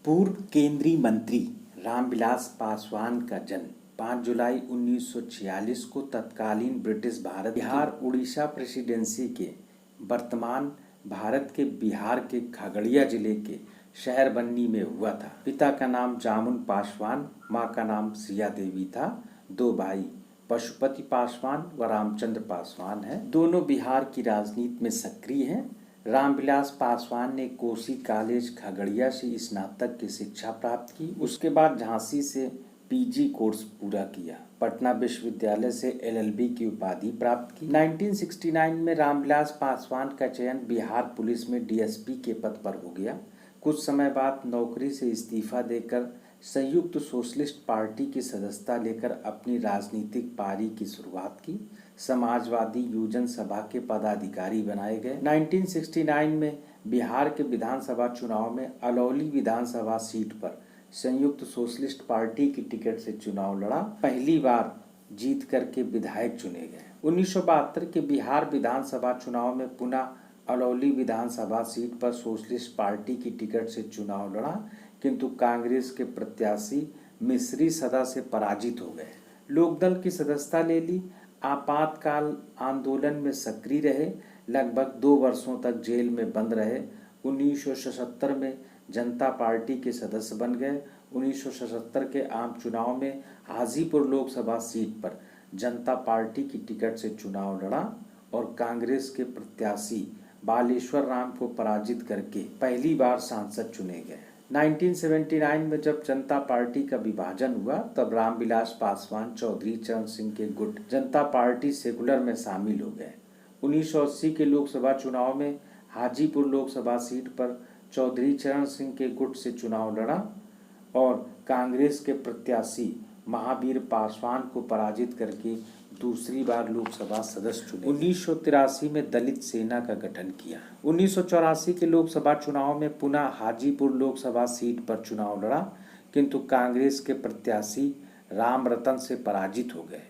पूर्व केंद्रीय मंत्री रामविलास पासवान का जन्म 5 जुलाई 1946 को तत्कालीन ब्रिटिश भारत बिहार उड़ीसा प्रेसिडेंसी के वर्तमान भारत के बिहार के खगड़िया जिले के शहर बन्नी में हुआ था। पिता का नाम जामुन पासवान, मां का नाम सिया देवी था। 2 भाई पशुपति पासवान व रामचंद्र पासवान हैं। दोनों बिहार की राजनीति में सक्रिय हैं। रामविलास पासवान ने कोसी कॉलेज खगड़िया से स्नातक की शिक्षा प्राप्त की। उसके बाद झांसी से पीजी कोर्स पूरा किया। पटना विश्वविद्यालय से एलएलबी की उपाधि प्राप्त की। 1969 में रामविलास पासवान का चयन बिहार पुलिस में डीएसपी के पद पर हो गया। कुछ समय बाद नौकरी से इस्तीफा देकर संयुक्त सोशलिस्ट पार्टी की सदस्यता लेकर अपनी राजनीतिक पारी की शुरुआत की। समाजवादी युवजन सभा के पदाधिकारी बनाए गए। 1969 में बिहार के विधानसभा चुनाव में अलौली विधानसभा सीट पर संयुक्त सोशलिस्ट पार्टी की टिकट से चुनाव लड़ा। पहली बार जीत करके विधायक चुने गए। 1972 के बिहार विधानसभा चुनाव में पुनः अलौली विधानसभा सीट पर सोशलिस्ट पार्टी की टिकट से चुनाव लड़ा, किंतु कांग्रेस के प्रत्याशी मिस्री सदा से पराजित हो गए। लोकदल की सदस्यता ले ली। आपातकाल आंदोलन में सक्रिय रहे। लगभग 2 वर्षों तक जेल में बंद रहे। 1977 में जनता पार्टी के सदस्य बन गए। 1977 के आम चुनाव में हाजीपुर लोकसभा सीट पर जनता पार्टी की टिकट से चुनाव लड़ा और कांग्रेस के प्रत्याशी बालेश्वर राम को पराजित करके पहली बार सांसद चुने गए। 1979 में जब जनता पार्टी का विभाजन हुआ तब रामविलास पासवान चौधरी चरण सिंह के गुट जनता पार्टी सेकुलर में शामिल हो गए। 1980 के लोकसभा चुनाव में हाजीपुर लोकसभा सीट पर चौधरी चरण सिंह के गुट से चुनाव लड़ा और कांग्रेस के प्रत्याशी महावीर पासवान को पराजित करके दूसरी बार लोकसभा सदस्य चुने। 1983 में दलित सेना का गठन किया। 1984 के लोकसभा चुनाव में पुनः हाजीपुर लोकसभा सीट पर चुनाव लड़ा, किंतु कांग्रेस के प्रत्याशी राम रतन से पराजित हो गए।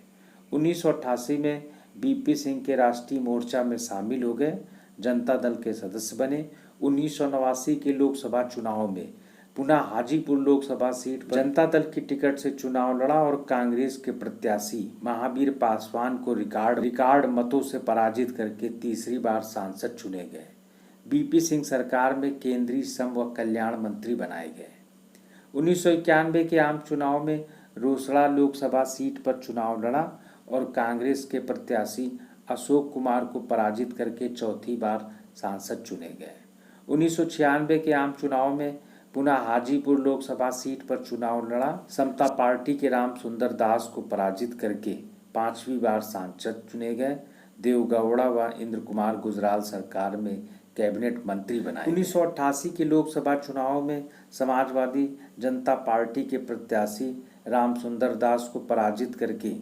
1988 में बीपी सिंह के राष्ट्रीय मोर्चा में शामिल हो गए, जनता दल के सदस्य बने। 1989 के लोकसभा चुनाव में पुनः हाजीपुर लोकसभा सीट पर जनता दल की टिकट से चुनाव लड़ा और कांग्रेस के प्रत्याशी महावीर पासवान को रिकॉर्ड मतों से पराजित करके तीसरी बार सांसद चुने गए। बीपी सिंह सरकार में केंद्रीय श्रम व कल्याण मंत्री बनाए गए। 1991 के आम चुनाव में रोसड़ा लोकसभा सीट पर चुनाव लड़ा और कांग्रेस के प्रत्याशी अशोक कुमार को पराजित करके चौथी बार सांसद चुने गए। 1996 के आम चुनाव में पुनः हाजीपुर लोकसभा सीट पर चुनाव लड़ा। समता पार्टी के राम सुंदर दास को पराजित करके 5वीं बार सांसद चुने गए। देवगौड़ा व इंद्र कुमार गुजराल सरकार में कैबिनेट मंत्री बनाए। 1988 के लोकसभा चुनाव में समाजवादी जनता पार्टी के प्रत्याशी राम सुंदर दास को पराजित करके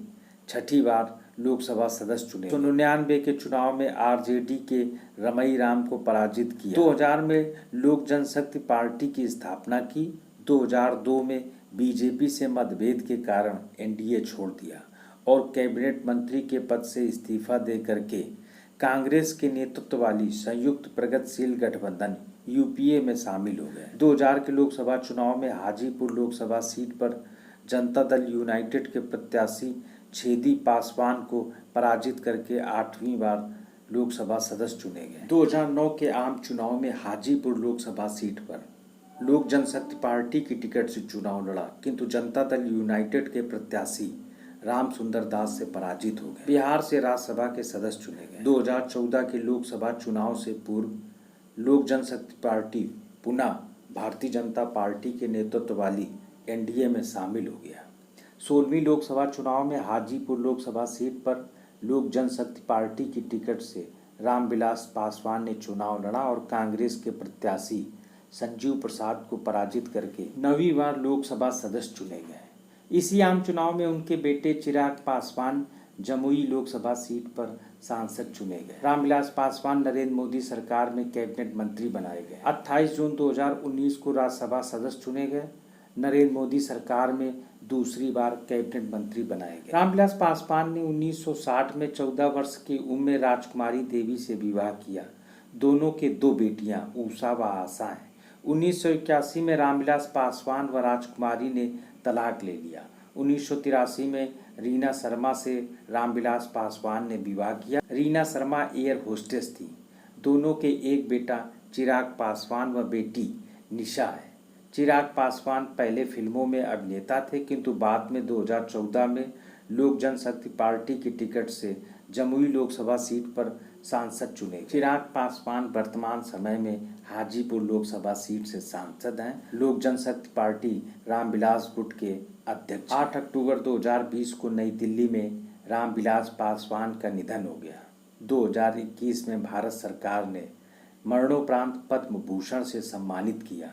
6ठी बार लोकसभा सदस्य चुने। 1999 के चुनाव में आरजेडी के रमई राम को पराजित किया। 2000 में लोक जनशक्ति पार्टी की स्थापना की। 2002 में बीजेपी से मतभेद के कारण एनडीए छोड़ दिया और कैबिनेट मंत्री के पद से इस्तीफा दे करके कांग्रेस के नेतृत्व वाली संयुक्त प्रगतिशील गठबंधन यूपीए में शामिल हो गए। 2000 के लोकसभा चुनाव में हाजीपुर लोकसभा सीट पर जनता दल यूनाइटेड के प्रत्याशी छेदी पासवान को पराजित करके 8वीं बार लोकसभा सदस्य चुने गए। 2009 के आम चुनाव में हाजीपुर लोकसभा सीट पर लोक जनशक्ति पार्टी की टिकट से चुनाव लड़ा, किंतु जनता दल यूनाइटेड के प्रत्याशी राम सुंदर दास से पराजित हो गए। बिहार से राज्यसभा के सदस्य चुने गए। 2014 के लोकसभा चुनाव से पूर्व लोक जनशक्ति पार्टी पुनः भारतीय जनता पार्टी के नेतृत्व वाली एनडीए में शामिल हो गया। 16वीं लोकसभा चुनाव में हाजीपुर लोकसभा सीट पर लोक जनशक्ति पार्टी की टिकट से रामविलास पासवान ने चुनाव लड़ा और कांग्रेस के प्रत्याशी संजीव प्रसाद को पराजित करके 9वीं बार लोकसभा सदस्य चुने गए। इसी आम चुनाव में उनके बेटे चिराग पासवान जमुई लोकसभा सीट पर सांसद चुने गए। रामविलास पासवान नरेंद्र मोदी सरकार में कैबिनेट मंत्री बनाए गए। 28 जून 2019 को राज्यसभा सदस्य चुने गए। नरेंद्र मोदी सरकार में दूसरी बार कैबिनेट मंत्री बनाए गए। रामविलास पासवान ने 1960 में 14 वर्ष की उम्र में राजकुमारी देवी से विवाह किया। दोनों के 2 बेटियां उषा व आशा हैं। 1981 में रामविलास पासवान व राजकुमारी ने तलाक ले लिया। 1983 में रीना शर्मा से रामविलास पासवान ने विवाह किया। रीना शर्मा एयर होस्टेस थी। दोनों के एक बेटा चिराग पासवान व बेटी निशा है। चिराग पासवान पहले फिल्मों में अभिनेता थे, किंतु बाद में 2014 में लोक जनशक्ति पार्टी की टिकट से जमुई लोकसभा सीट पर सांसद चुने। चिराग पासवान वर्तमान समय में हाजीपुर लोकसभा सीट से सांसद हैं। लोक जनशक्ति पार्टी रामविलास गुट के अध्यक्ष। 8 अक्टूबर 2020 को नई दिल्ली में रामविलास पासवान का निधन हो गया। 2021 में भारत सरकार ने मरणोपरांत पद्म भूषण से सम्मानित किया।